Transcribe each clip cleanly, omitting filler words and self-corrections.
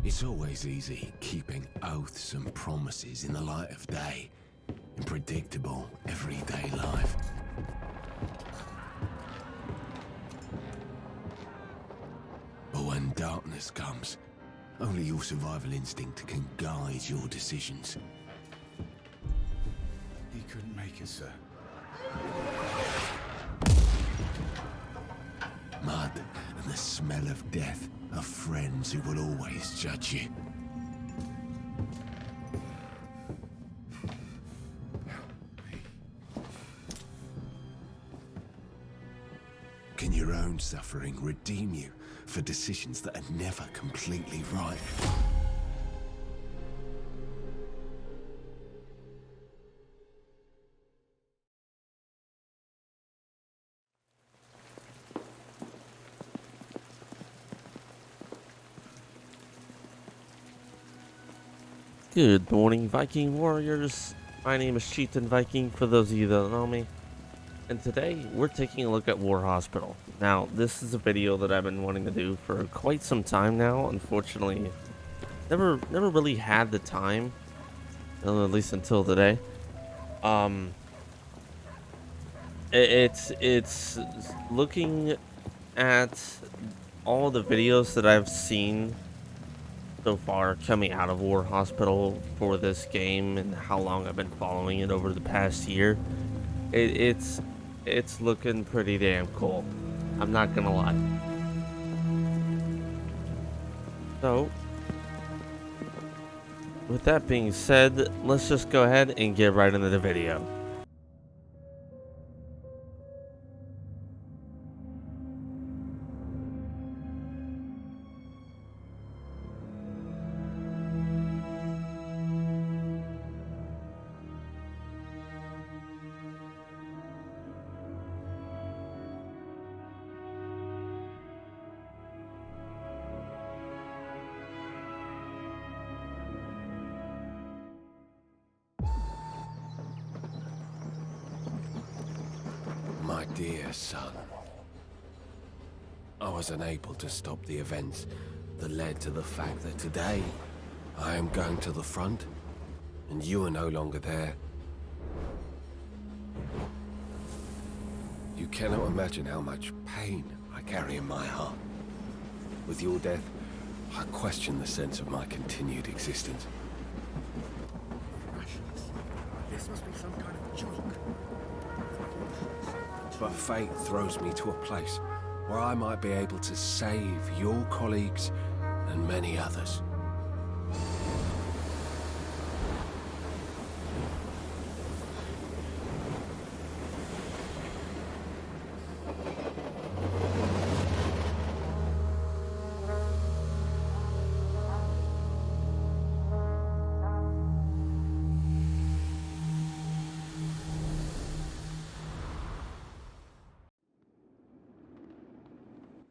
It's always easy keeping oaths and promises in the light of day, in predictable, everyday life. But when darkness comes, only your survival instinct can guide your decisions. He couldn't make it, sir. Mud and the smell of death are friends who will always judge you. Can your own suffering redeem you for decisions that are never completely right? Good morning, Viking warriors. My name is ChieftainViking, for those of you that don't know me. And today, we're taking a look at War Hospital. Now, this is a video that I've been wanting to do for quite some time now. Unfortunately, never really had the time, at least until today. It's looking at all the videos that I've seen so far coming out of War Hospital for this game and how long I've been following it over the past year. It's looking pretty damn cool. I'm not gonna lie. So, with that being said, let's just go ahead and get right into the video. My dear son, I was unable to stop the events that led to the fact that today I am going to the front and you are no longer there. You cannot imagine how much pain I carry in my heart. With your death, I question the sense of my continued existence. This must be some kind of joke. But fate throws me to a place where I might be able to save your colleagues and many others.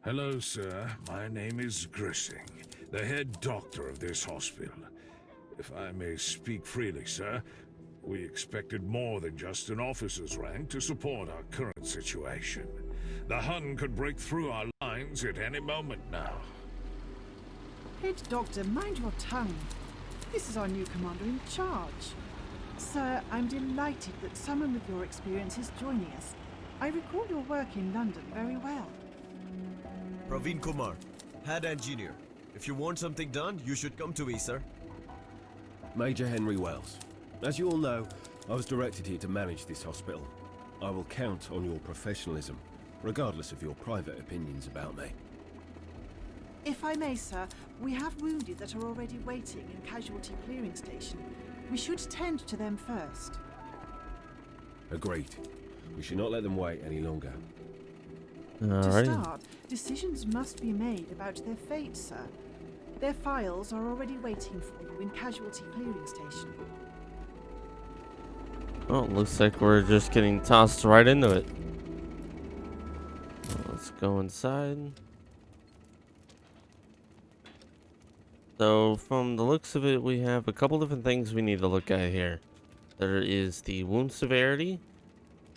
Hello, sir. My name is Grissing, the head doctor of this hospital. If I may speak freely, sir, we expected more than just an officer's rank to support our current situation. The Hun could break through our lines at any moment now. Head Doctor, mind your tongue. This is our new commander in charge. Sir, I'm delighted that someone with your experience is joining us. I recall your work in London very well. Praveen Kumar, head engineer. If you want something done, you should come to me, sir. Major Henry Wells. As you all know, I was directed here to manage this hospital. I will count on your professionalism, regardless of your private opinions about me. If I may, sir, we have wounded that are already waiting in casualty clearing station. We should tend to them first. Agreed. We should not let them wait any longer. Alrighty. To start, decisions must be made about their fate, sir. Their files are already waiting for you in casualty clearing station. Well, looks like we're just getting tossed right into it. Let's go inside. So, from the looks of it, we have a couple different things we need to look at here. There is the wound severity,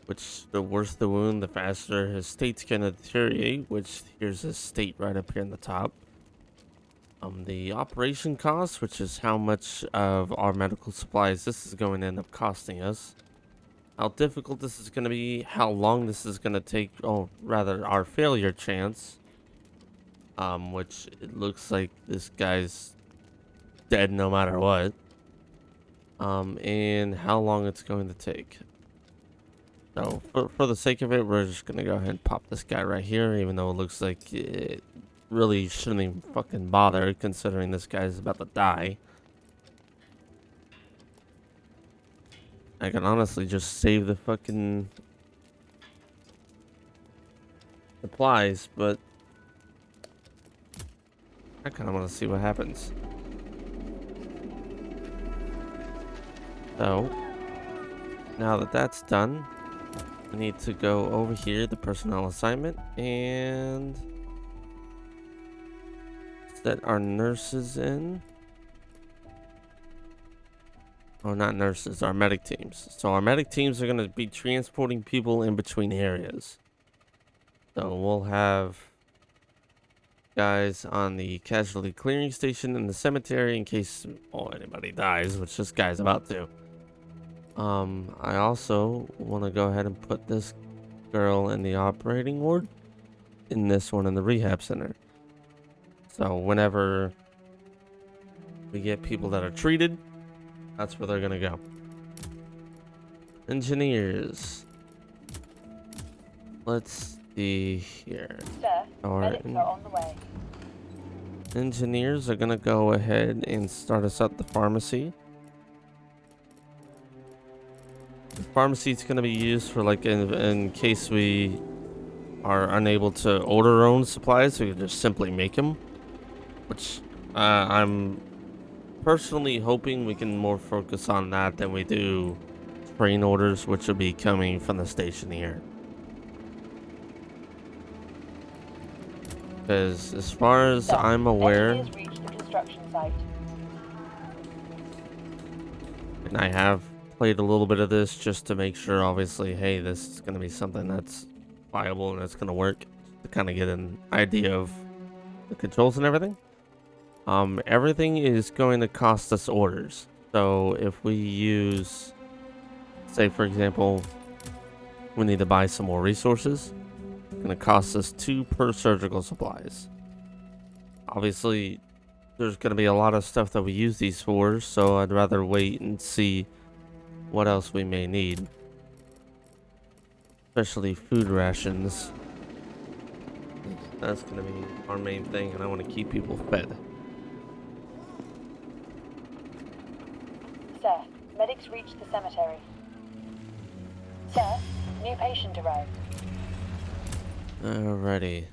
which the worse the wound, the faster his state's gonna deteriorate, which here's his state right up here in the top. the operation cost, which is how much of our medical supplies this is going to end up costing us, how difficult this is going to be, how long this is going to take, or rather our failure chance, which it looks like this guy's dead no matter what, and how long it's going to take. So for the sake of it, we're just going to go ahead and pop this guy right here, even though it looks like it really shouldn't even fucking bother, considering this guy's about to die. I can honestly just save the fucking supplies, but I kind of want to see what happens. So, now that that's done, we need to go over here, the personnel assignment, and set our nurses in. Oh, not nurses, our medic teams. So our medic teams are going to be transporting people in between areas. So we'll have guys on the casualty clearing station in the cemetery in case anybody dies, which this guy's about to. I also want to go ahead and put this girl in the operating ward, in this one in the rehab center. So whenever we get people that are treated, that's where they're gonna go. Engineers. Let's see here. Sir, medics are on the way. Engineers are gonna go ahead and start us up the pharmacy. The pharmacy is gonna be used for like in case we are unable to order our own supplies, we can just simply make them. Which I'm personally hoping we can more focus on that than we do train orders, which will be coming from the station here. Because as far as I'm aware, Engineers reached the construction site. and I have played a little bit of this just to make sure, obviously, hey, this is going to be something that's viable and it's going to work, to kind of get an idea of the controls and everything. Everything is going to cost us orders. So if we use, say for example, we need to buy some more resources, it's going to cost us 2 per surgical supplies. Obviously, there's going to be a lot of stuff that we use these for, so I'd rather wait and see what else we may need. Especially food rations. That's going to be our main thing, and I want to keep people fed. Sir, medics reached the cemetery. Sir, new patient arrived. Alrighty.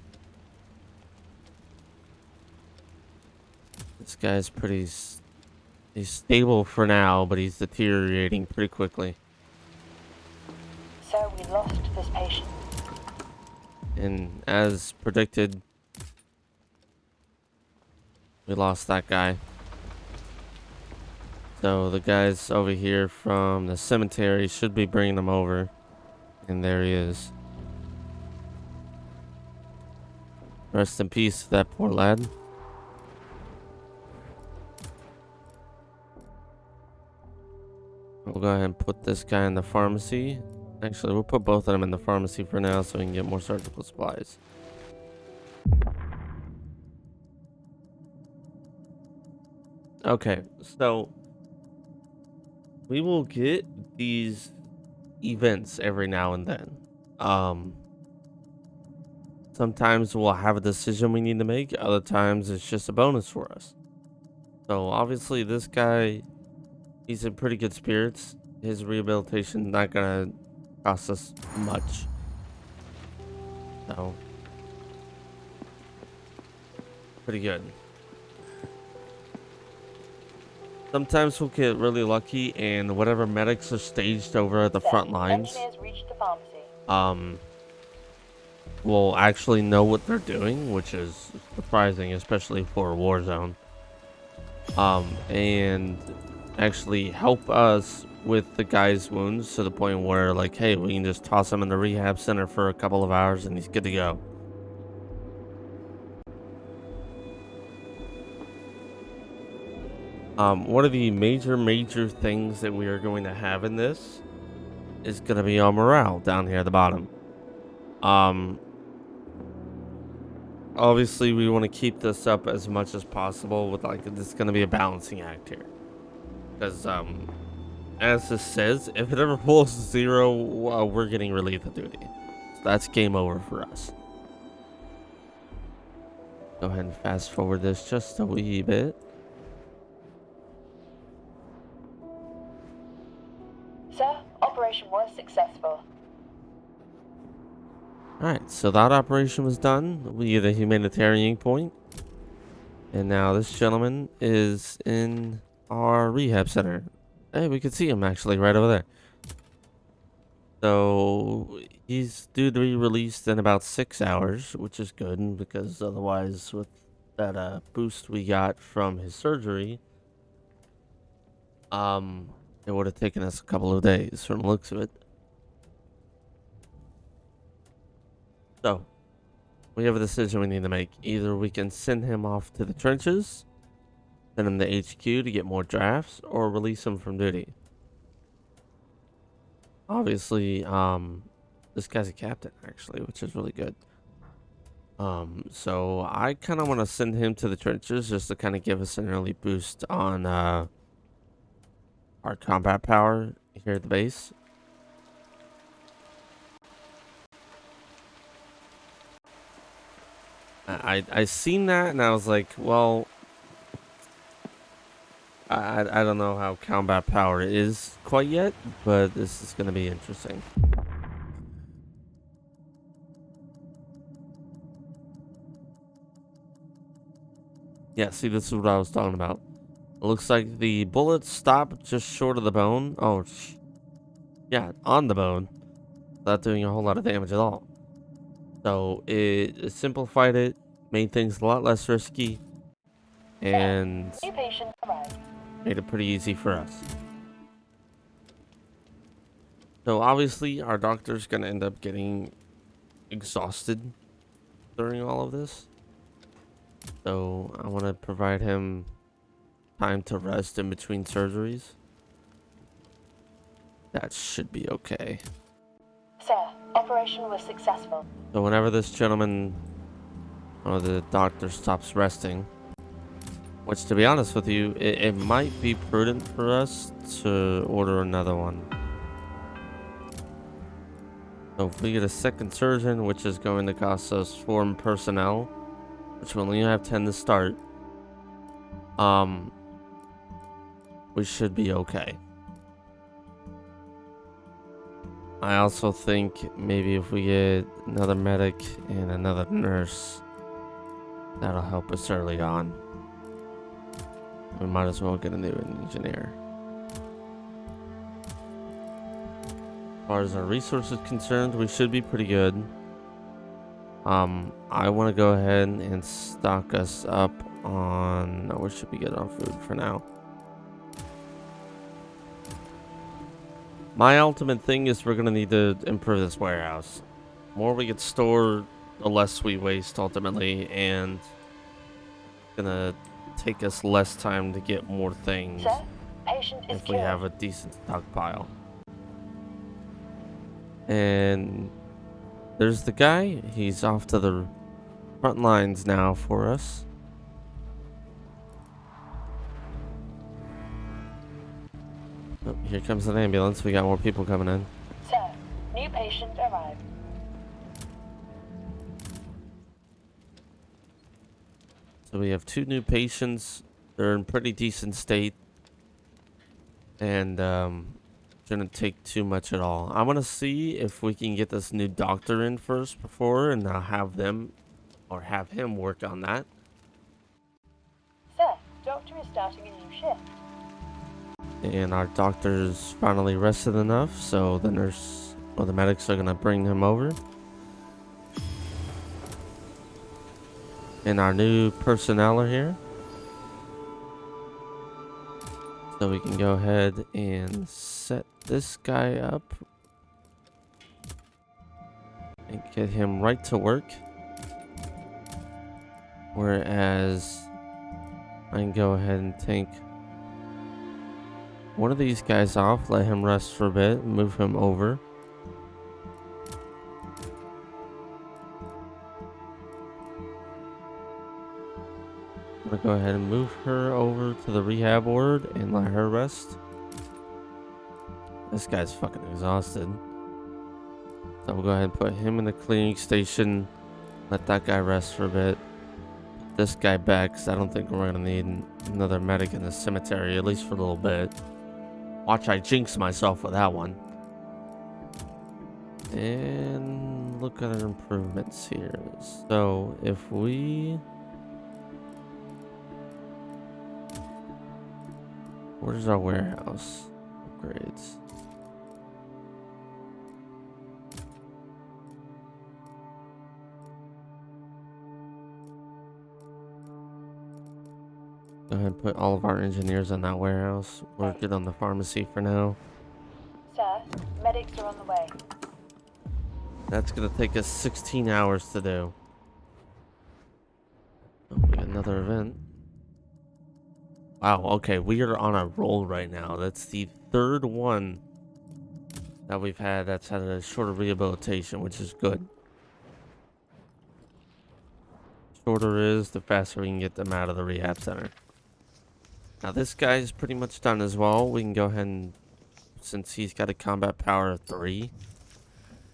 This guy's he's stable for now, but he's deteriorating pretty quickly. Sir, we lost this patient. And as predicted, we lost that guy. So the guys over here from the cemetery should be bringing him over. And there he is. Rest in peace to that poor lad. We'll go ahead and put this guy in the pharmacy. Actually, we'll put both of them in the pharmacy for now so we can get more surgical supplies. Okay, so we will get these events every now and then. Sometimes we'll have a decision we need to make, other times it's just a bonus for us. So obviously this guy, he's in pretty good spirits. His rehabilitation not gonna cost us much. So pretty good. Sometimes we'll get really lucky and whatever medics are staged over at the front lines, Engineers reached the pharmacy. will actually know what they're doing, which is surprising, especially for a war zone. And actually help us with the guy's wounds to the point where, like, hey, we can just toss him in the rehab center for a couple of hours and he's good to go. One of the major things that we are going to have in this is going to be our morale down here at the bottom. Obviously we want to keep this up as much as possible with like, this is going to be a balancing act here. Because, as this says, if it ever pulls 0, we're getting relief of duty. So that's game over for us. Go ahead and fast forward this just a wee bit. Sir, operation was successful. Alright, so that operation was done. We get a humanitarian point. And now this gentleman is in our rehab center. Hey, we can see him actually right over there. So he's due to be released in about 6 hours, which is good because otherwise with that boost we got from his surgery, it would have taken us a couple of days from the looks of it. So we have a decision we need to make. Either we can send him off to the trenches, send him to HQ to get more drafts, or release him from duty. Obviously, this guy's a captain, actually, which is really good. So I kind of want to send him to the trenches just to kind of give us an early boost on our combat power here at the base. I seen that and I was like, well, I don't know how combat power is quite yet, but this is going to be interesting. Yeah, see, this is what I was talking about. It looks like the bullets stop just short of the bone. Oh, yeah, on the bone. Not doing a whole lot of damage at all. So it simplified it, made things a lot less risky, and New patient arrived. made it pretty easy for us. So obviously our doctor's gonna end up getting exhausted during all of this. So I want to provide him time to rest in between surgeries. That should be okay. Sir, operation was successful. So whenever this gentleman or the doctor stops resting, which to be honest with you, it might be prudent for us to order another one. So if we get a second surgeon, which is going to cost us 4 personnel, which we only have 10 to start, we should be okay. I also think maybe if we get another medic and another nurse, that'll help us early on. We might as well get a new engineer. As far as our resources concerned, we should be pretty good. I want to go ahead and stock us up on... where should we get on food for now? My ultimate thing is we're going to need to improve this warehouse. The more we get stored, the less we waste ultimately, and it's going to take us less time to get more things. Sir, patient is if we cured. have a decent stockpile. And there's the guy. He's off to the front lines now for us. Oh, here comes an ambulance. We got more people coming in. Sir, new patient arrived. So we have 2 new patients. They're in pretty decent state. And shouldn't take too much at all. I want to see if we can get this new doctor in first before, and I'll have them or have him work on that. Sir, doctor is starting a new shift. And our doctor's finally rested enough, so the nurse or the medics are gonna bring him over. And our new personnel are here. So we can go ahead and set this guy up. And get him right to work. Whereas I can go ahead and take one of these guys off, let him rest for a bit, move him over. I'm gonna go ahead and move her over to the rehab ward and let her rest. This guy's fucking exhausted. So we'll go ahead and put him in the cleaning station. Let that guy rest for a bit. Put this guy back, because I don't think we're gonna need another medic in the cemetery, at least for a little bit. Watch, I jinx myself with that one. And look at our improvements here. So if we... Where's our warehouse upgrades? Go ahead and put all of our engineers in that warehouse. We're good on the pharmacy for now. Sir, medics are on the way. That's gonna take us 16 hours to do. Oh, we got another event. Wow, okay, we are on a roll right now. That's the third one that we've had that's had a shorter rehabilitation, which is good. Shorter is, the faster we can get them out of the rehab center. Now this guy's pretty much done as well. We can go ahead and, since he's got a combat power of 3,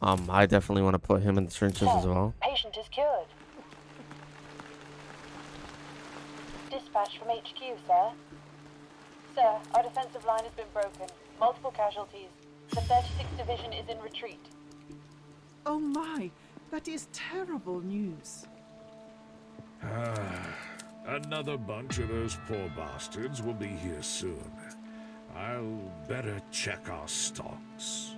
I definitely want to put him in the trenches as well. Patient is cured. Dispatch from HQ, sir. Sir, our defensive line has been broken. Multiple casualties. The 36th Division is in retreat. Oh my, that is terrible news. Another bunch of those poor bastards will be here soon. I'll better check our stocks.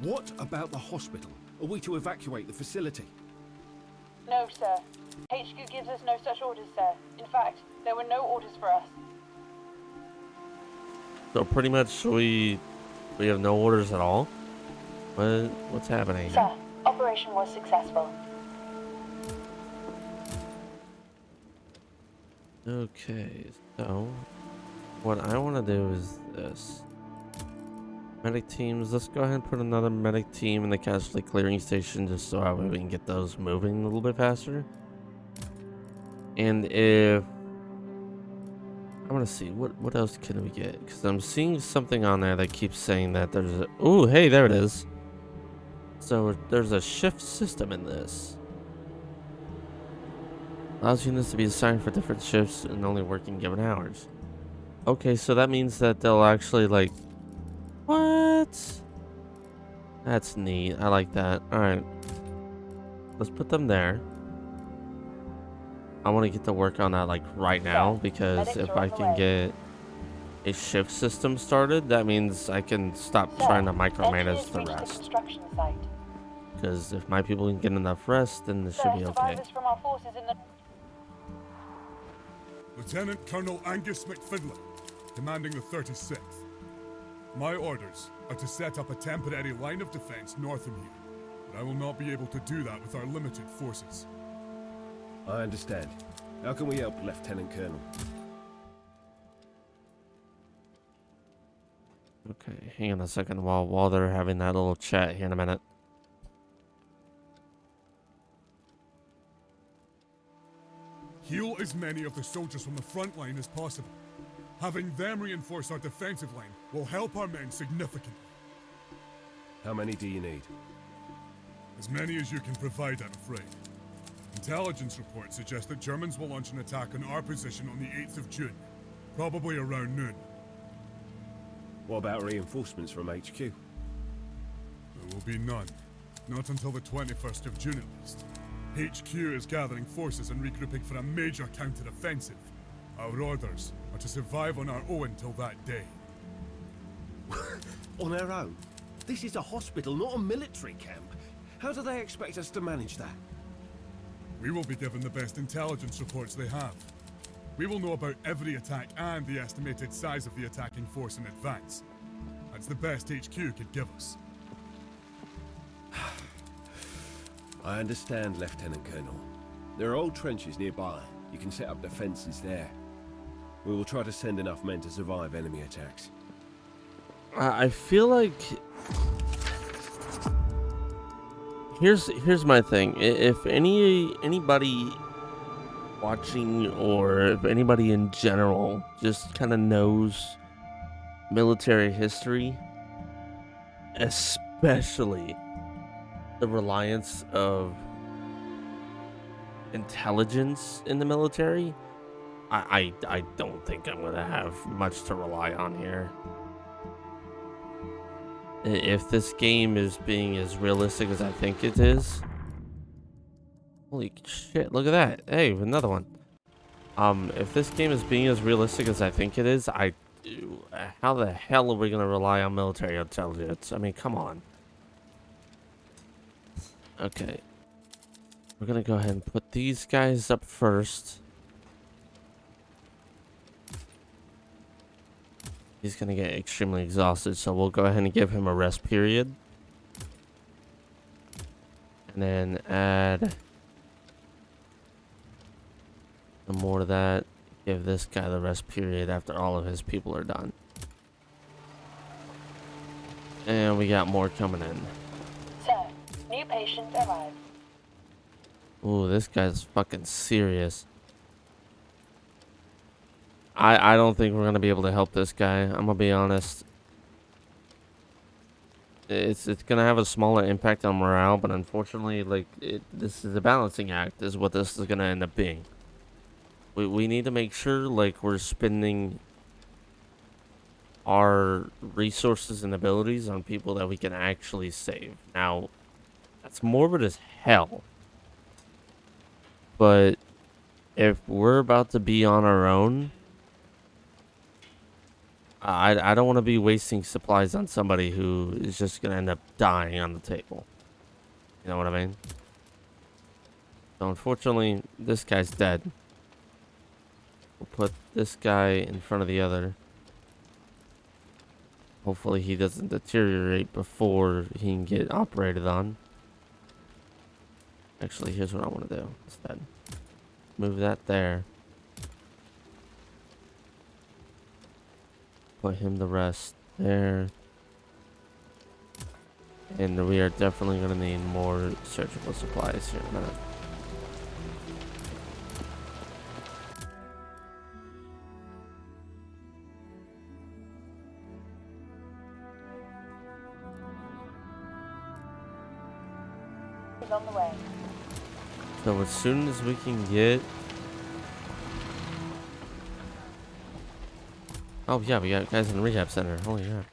What about the hospital? Are we to evacuate the facility? No, sir. HQ gives us no such orders, sir. In fact, there were no orders for us. So pretty much we have no orders at all? What's happening? Sir, operation was successful. Okay, so what I want to do is this. Medic teams, let's go ahead and put another medic team in the casualty clearing station just so that way we can get those moving a little bit faster. And if I want to see what else can we get, because I'm seeing something on there that keeps saying that there's a, oh hey, there it is. So there's a shift system in this. Allows units to be assigned for different shifts and only working given hours. Okay, so that means that they'll actually like, what? That's neat. I like that. All right, let's put them there. I want to get to work on that like right now, because if I can get a shift system started, that means I can stop trying to micromanage the rest. Because if my people can get enough rest, then this should be okay. Lieutenant Colonel Angus McFidlin, commanding the 36th. My orders are to set up a temporary line of defense north of here, but I will not be able to do that with our limited forces. I understand. How can we help, Lieutenant Colonel? Okay, hang on a second while they're having that little chat here in a minute. Heal as many of the soldiers from the front line as possible. Having them reinforce our defensive line will help our men significantly. How many do you need? As many as you can provide, I'm afraid. Intelligence reports suggest that Germans will launch an attack on our position on the 8th of June, probably around noon. What about reinforcements from HQ? There will be none. Not until the 21st of June at least. HQ is gathering forces and regrouping for a major counter-offensive. Our orders are to survive on our own until that day. On our own? This is a hospital, not a military camp. How do they expect us to manage that? We will be given the best intelligence reports they have. We will know about every attack and the estimated size of the attacking force in advance. That's the best HQ could give us. I understand, Lieutenant Colonel. There are old trenches nearby. You can set up defenses there. We will try to send enough men to survive enemy attacks. I feel like here's my thing. If anybody watching, or if anybody in general just kind of knows military history, especially the reliance of intelligence in the military, I don't think I'm gonna have much to rely on here. If this game is being as realistic as I think it is, holy shit! Look at that! Hey, another one. If this game is being as realistic as I think it is, how the hell are we gonna rely on military intelligence? I mean, come on. Okay. We're gonna go ahead and put these guys up first. He's gonna get extremely exhausted, so we'll go ahead and give him a rest period. And then add some more to that. Give this guy the rest period after all of his people are done. And we got more coming in. Sir, new patient arrived. Ooh, this guy's fucking serious. I don't think we're gonna be able to help this guy. I'm gonna be honest. It's gonna have a smaller impact on morale, but unfortunately, like this is a balancing act, is what this is gonna end up being. We need to make sure like we're spending our resources and abilities on people that we can actually save. Now, that's morbid as hell. But if we're about to be on our own, I don't want to be wasting supplies on somebody who is just going to end up dying on the table. You know what I mean? So unfortunately, this guy's dead. We'll put this guy in front of the other. Hopefully he doesn't deteriorate before he can get operated on. Actually, here's what I want to do instead. Move that there. Put him to rest there. And we are definitely going to need more surgical supplies here in a minute. He's on the way. So as soon as we can get... Oh yeah, we got guys in the rehab center. Holy yeah.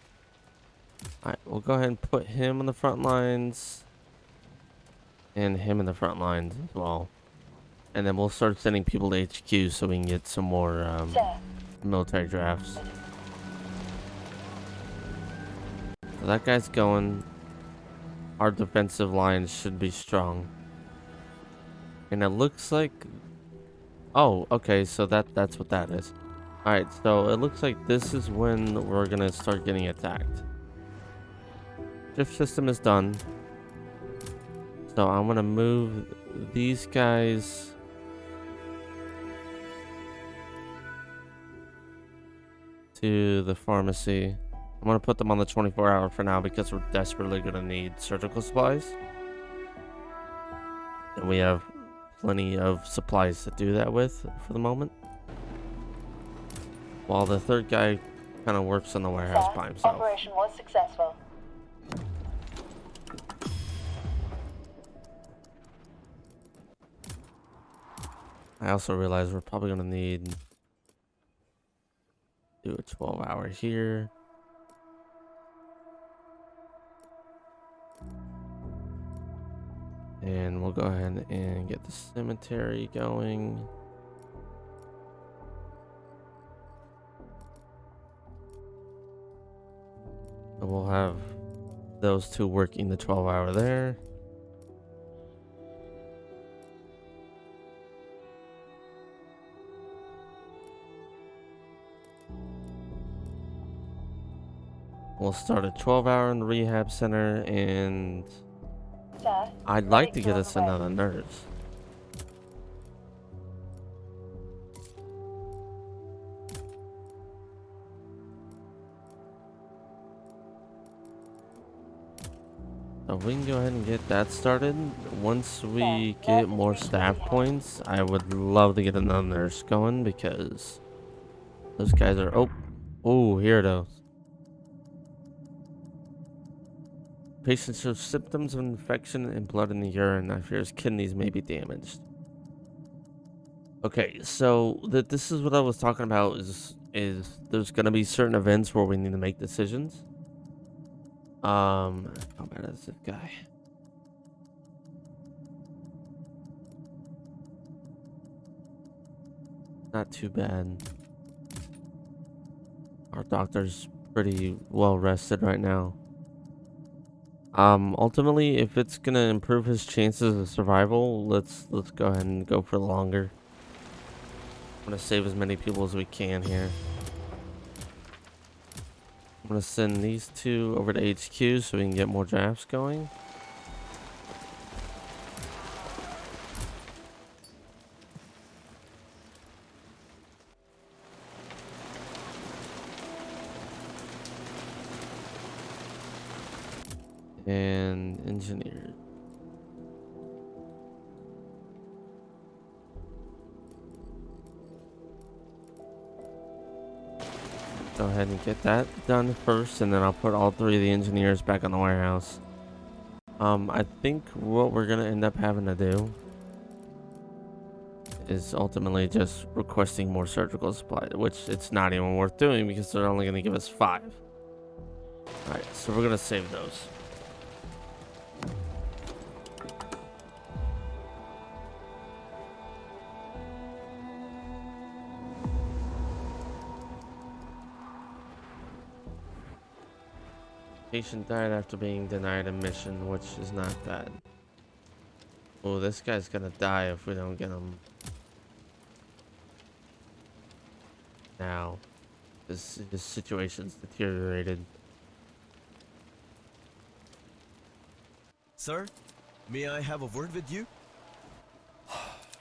Alright, we'll go ahead and put him on the front lines. And him in the front lines as well. And then we'll start sending people to HQ so we can get some more military drafts. So that guy's going. Our defensive line should be strong. And it looks like... Oh, okay, so that's what that is. Alright, so it looks like this is when we're gonna start getting attacked. Shift system is done. So I'm gonna move these guys to the pharmacy. I'm gonna put them on the 24-hour for now because we're desperately gonna need surgical supplies. And we have plenty of supplies to do that with for the moment. While the third guy kind of works in the warehouse by himself. Operation was successful. I also realize we're probably going to need to do a 12-hour here. And we'll go ahead and get the cemetery going. So we'll have those two working the 12-hour there. We'll start a 12-hour in the rehab center, and Sir, I'd like to get us another nurse. So we can go ahead and get that started. Once we get more staff points, I would love to get another nurse going because those guys are... Oh, here it is. Patient shows symptoms of infection and blood in the urine. I fear his kidneys may be damaged. Okay, so this is what I was talking about is there's gonna be certain events where we need to make decisions. How bad is this guy? Not too bad. Our doctor's pretty well rested right now. Ultimately, if it's gonna improve his chances of survival, let's go ahead and go for longer. I'm gonna save as many people as we can here. I'm gonna send these two over to HQ so we can get more drafts going. And engineer. Go ahead and get that done first, and then I'll put all three of the engineers back on the warehouse. I think what we're gonna end up having to do is ultimately just requesting more surgical supplies, which it's not even worth doing because they're only gonna give us 5. Alright, so we're gonna save those. Patient died after being denied admission, which is not bad. Oh, this guy's gonna die if we don't get him now. His situation's deteriorated. Sir, may I have a word with you?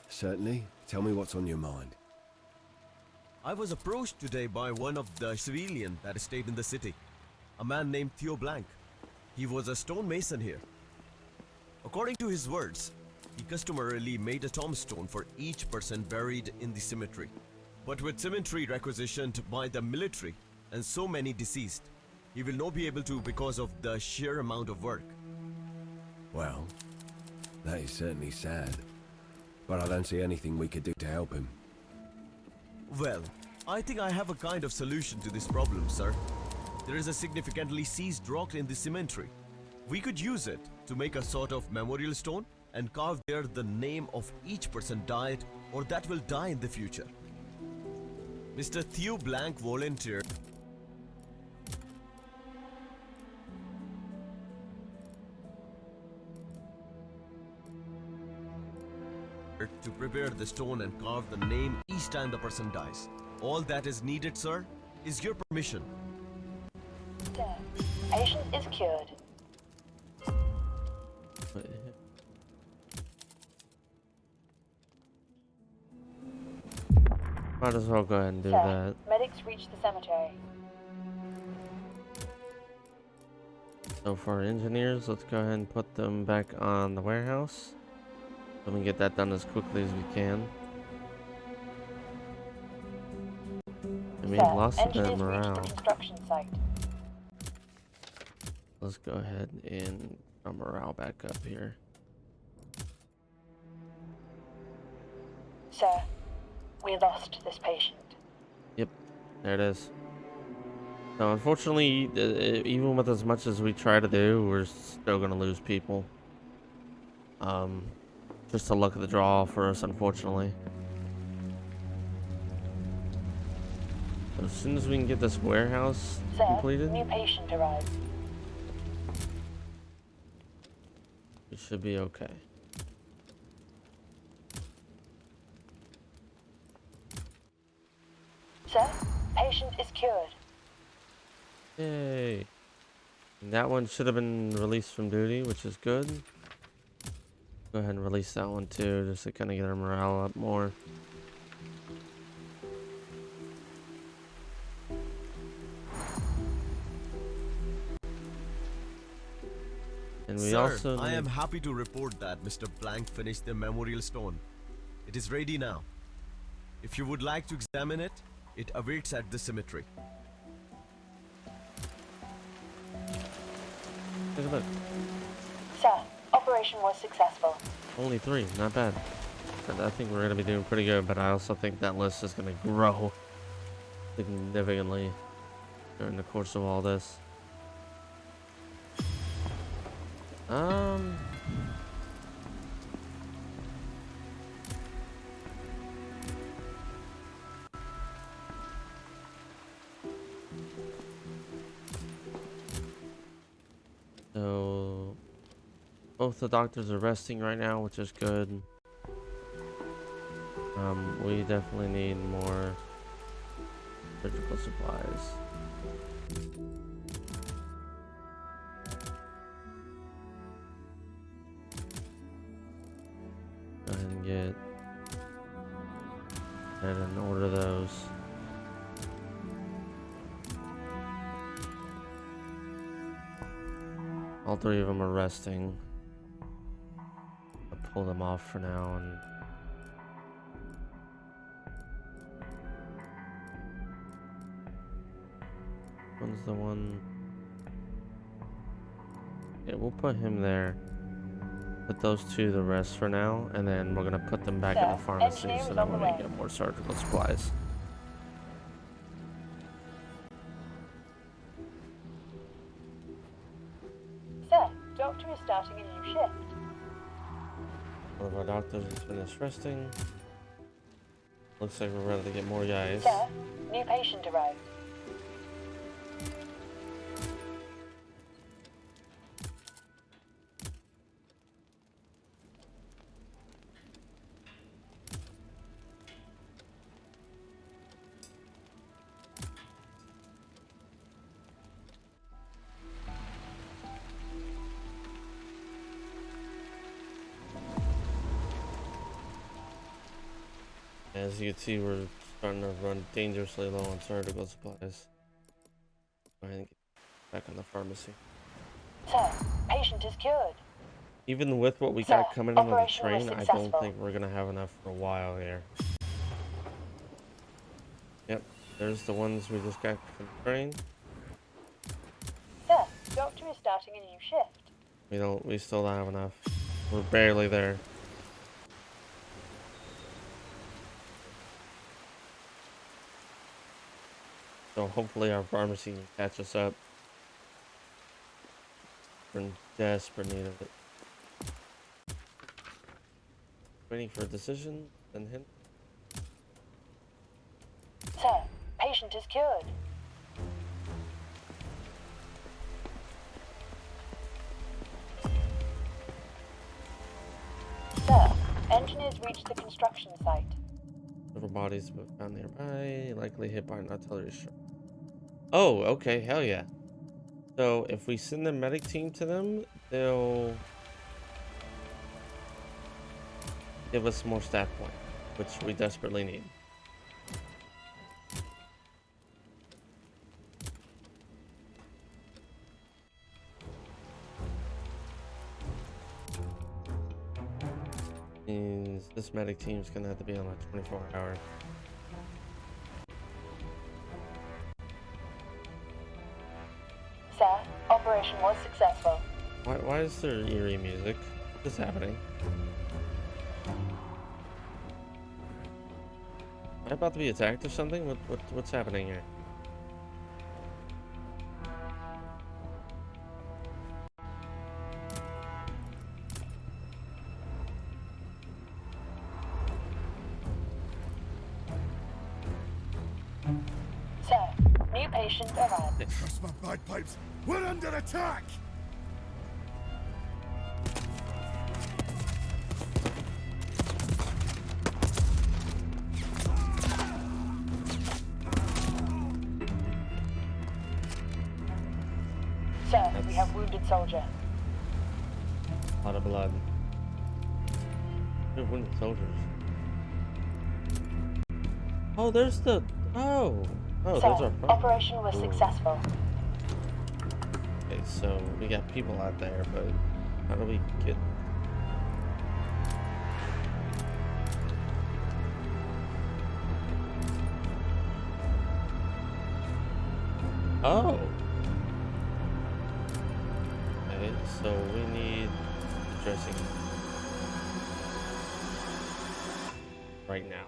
Certainly. Tell me what's on your mind. I was approached today by one of the civilians that stayed in the city. A man named Theo Blank. He was a stonemason here. According to his words, he customarily made a tombstone for each person buried in the cemetery. But with cemetery requisitioned by the military and so many deceased, he will not be able to because of the sheer amount of work. Well, that is certainly sad. But I don't see anything we could do to help him. Well, I think I have a kind of solution to this problem, sir. There is a significantly seized rock in the cemetery. We could use it to make a sort of memorial stone and carve there the name of each person died or that will die in the future. Mr. Theo Blank volunteered to prepare the stone and carve the name each time the person dies. All that is needed, sir, is your permission. Sir, patient is cured. Might as well go ahead and do Sir, that. medics reached the cemetery. So for our engineers, let's go ahead and put them back on the warehouse. Let me get that done as quickly as we can. I mean, Sir, lost a bit of engineers reached the morale. construction site. Let's go ahead and our morale back up here. Sir, we lost this patient. Yep, there it is. So unfortunately, even with as much as we try to do, we're still gonna lose people. Just the luck of the draw for us, unfortunately. So as soon as we can get this warehouse Sir, completed, new patient arrived. we should be okay. Sir, patient is cured. Yay! And that one should have been released from duty, which is good. Go ahead and release that one too, just to kind of get our morale up more. And we Sir, also I need- am happy to report that Mr. Blank finished the memorial stone. It is ready now. If you would like to examine it, it awaits at the cemetery. Take a look. Sir, operation was successful. Only 3, not bad. And I think we're gonna be doing pretty good, but I also think that list is gonna grow significantly during the course of all this. So both the doctors are resting right now, which is good. We definitely need more surgical supplies. Go ahead and get ahead and order those. All 3 of them are resting. I'll pull them off for now and one's the one. Yeah, we'll put him there. Put those 2 to rest for now, and then we're gonna put them back in the pharmacy so that when we get more surgical supplies. Sir, doctor is starting a new shift. One of our doctors has finished resting. Looks like we're ready to get more guys. Sir, new patient arrived. As you can see, we're starting to run dangerously low on surgical supplies. Go ahead and get back on the pharmacy. Sir, patient is cured. Even with what we Sir, got coming in on the operation was train, I don't successful. think we're gonna have enough for a while here. Yep, there's the ones we just got from the train. Sir, doctor is starting a new shift. We still don't have enough. We're barely there. So hopefully our pharmacy can catch us up. We're in desperate need of it. Waiting for a decision, then hint. Sir, patient is cured. Sir, engineers reached the construction site. Several bodies were found nearby, likely hit by an artillery strike. Oh, okay, hell yeah. So if we send the medic team to them, they'll give us more staff points, which we desperately need. Means this medic team's gonna have to be on a 24-hour. Sir, operation was successful. Why is there eerie music? What's happening? Am I about to be attacked or something? What's happening here? Sir, new patient arrived. Curse my bagpipes! We're under attack! Sir, we have wounded soldier. A lot of blood. Good wounded soldiers. Oh, there's the. Oh, Sir, those are. operation was successful. Okay, so we got people out there, but How do we get... Oh! Okay, so we need the dressing right now.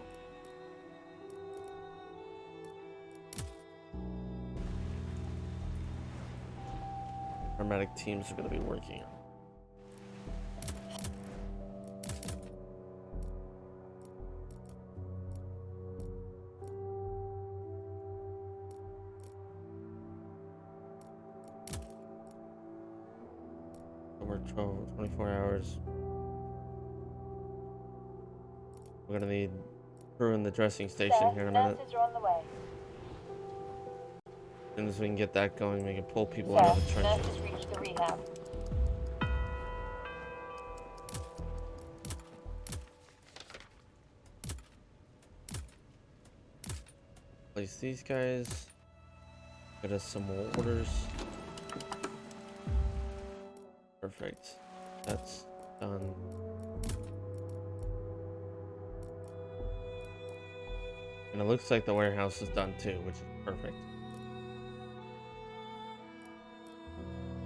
Our medic teams are going to be working on. Over 24 hours. We're gonna need crew in the dressing station here in a minute. Nurses are on the way. As soon as we can get that going, we can pull people out of the trenches. Nurses reach the rehab. Place these guys. Get us some more orders. Perfect. That's done. And it looks like the warehouse is done too, which is perfect.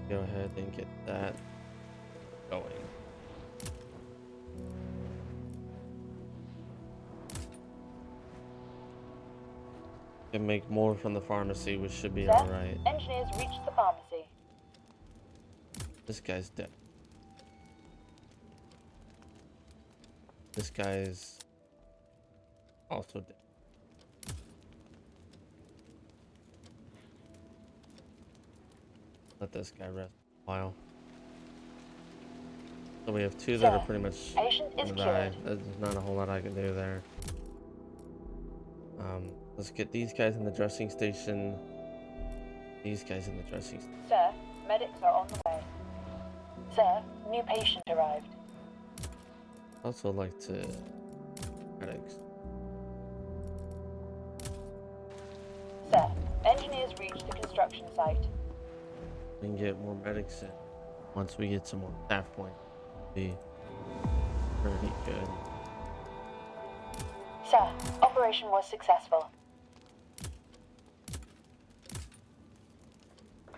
Go ahead and get that going. Can make more from the pharmacy, which should be alright. Engineers reach the pharmacy. This guy's dead. This guy's also dead. Let this guy rest a while. So we have two that are pretty much gonna die. There's not a whole lot I can do there. Let's get these guys in the dressing station. These guys in the dressing station. Sir, medics are on the way. Sir, new patient arrived. Also like to medics. Sir, engineers reach the construction site. We can get more medics in. Once we get some more staff points, be pretty good. Sir, operation was successful.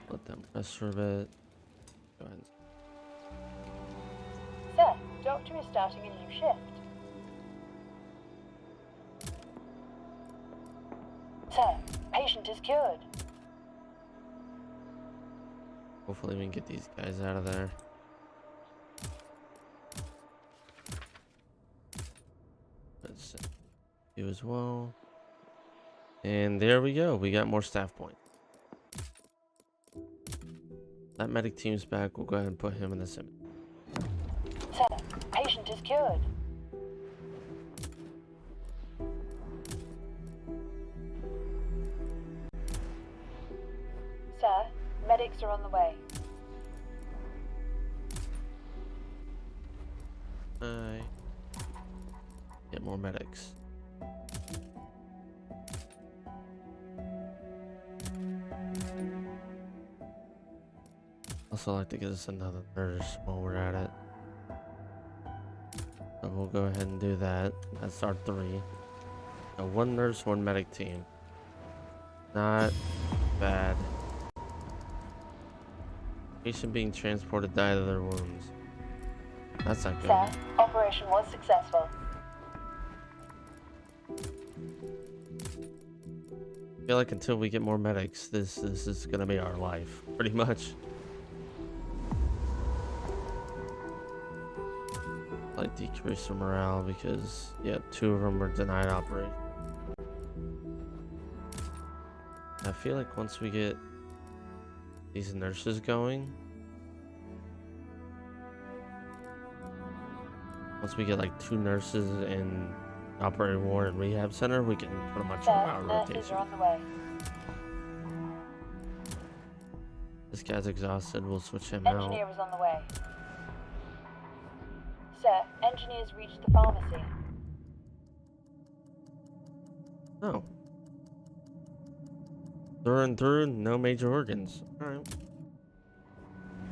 Let them rest for a bit. Go ahead. Sir, doctor is starting a new shift. Sir, patient is cured. Hopefully we can get these guys out of there. Let's do as well. And there we go. We got more staff points. That medic team's back. We'll go ahead and put him in the sim. Sir, patient is cured. Sir, medics are on the way. Get more medics. Also like to get us another nurse while we're at it. So we'll go ahead and do that. That's our 3. So 1 nurse, 1 medic team. Not bad. Patient being transported died of their wounds. That's not good. Sir, operation was successful. I feel like until we get more medics, this is gonna be our life, pretty much. Like decrease the morale because yeah, 2 of them were denied operation. I feel like once we get these nurses going, once we get like 2 nurses in operating ward and rehab center, we can pretty much run our Nurses rotation. are on the way. This guy's exhausted. We'll switch him Engineer out. is on the way. Sir, engineers reached the pharmacy. Oh. Through and through, no major organs. Alright.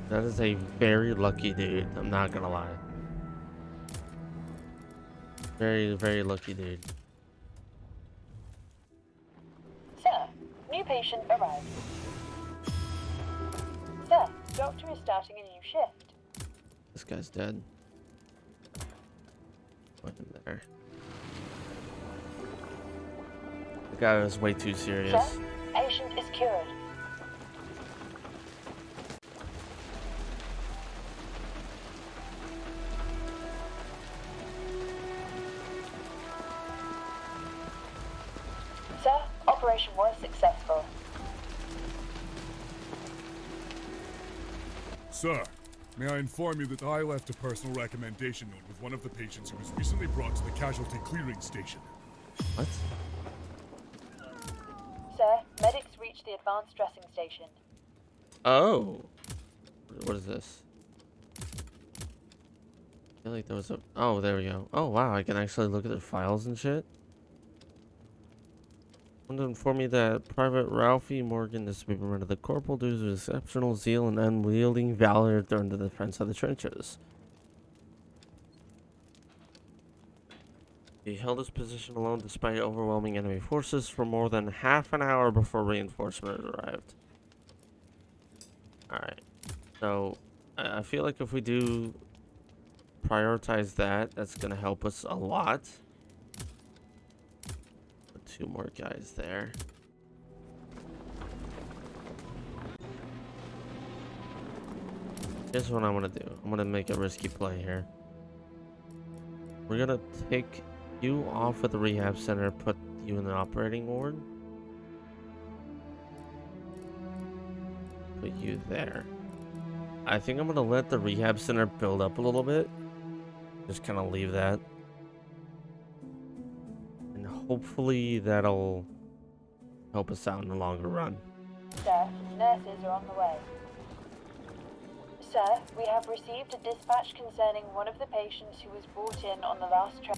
That is a very lucky dude. I'm not gonna lie. Very, very lucky dude. Sir, new patient arrived. Sir, doctor is starting a new shift. This guy's dead. Put him there. The guy was way too serious. Sir, patient is cured. Sir, operation was successful. Sir, may I inform you that I left a personal recommendation note with one of the patients who was recently brought to the casualty clearing station. What? Sir, medics reached the advanced dressing station. Oh. What is this? I feel like there was a... Oh, there we go. Oh, wow. I can actually look at their files and shit. Want to inform you that Private Ralphie Morgan is to be promoted to corporal due to his exceptional zeal and unwielding valor during the defense of the trenches. He held his position alone despite overwhelming enemy forces for more than half an hour before reinforcement arrived. Alright. So, I feel like if we do prioritize that, that's going to help us a lot. Put 2 more guys there. Here's what I'm going to do. I'm going to make a risky play here. We're going to take you off at the rehab center, put you in the operating ward. Put you there. I think I'm going to let the rehab center build up a little bit. Just kind of leave that. And hopefully that'll help us out in the longer run. Sir, nurses are on the way. Sir, we have received a dispatch concerning one of the patients who was brought in on the last train.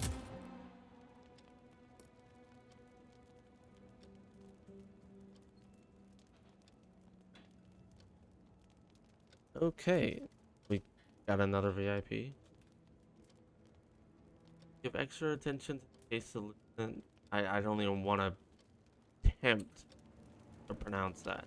Okay, we got another VIP. Give extra attention to the case solution. I don't even want to attempt to pronounce that.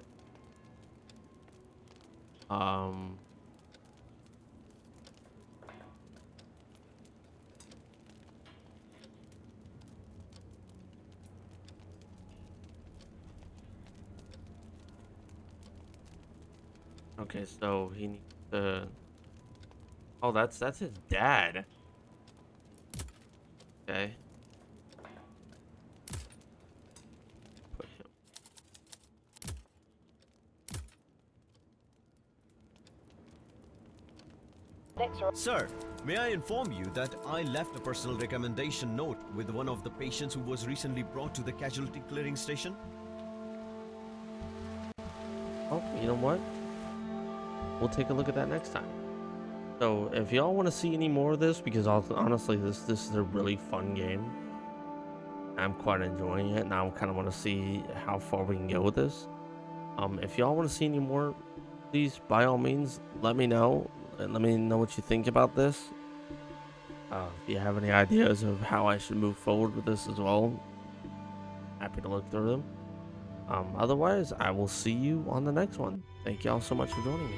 Okay, so he needs to... Oh, that's his dad. Okay. Put him. Sir, may I inform you that I left a personal recommendation note with one of the patients who was recently brought to the casualty clearing station? Oh, you know what? We'll take a look at that next time. So, if y'all want to see any more of this, because honestly, this is a really fun game. I'm quite enjoying it, and I kind of want to see how far we can go with this. If y'all want to see any more, please, by all means, let me know. And let me know what you think about this. If you have any ideas of how I should move forward with this as well, happy to look through them. Otherwise, I will see you on the next one. Thank y'all so much for joining me.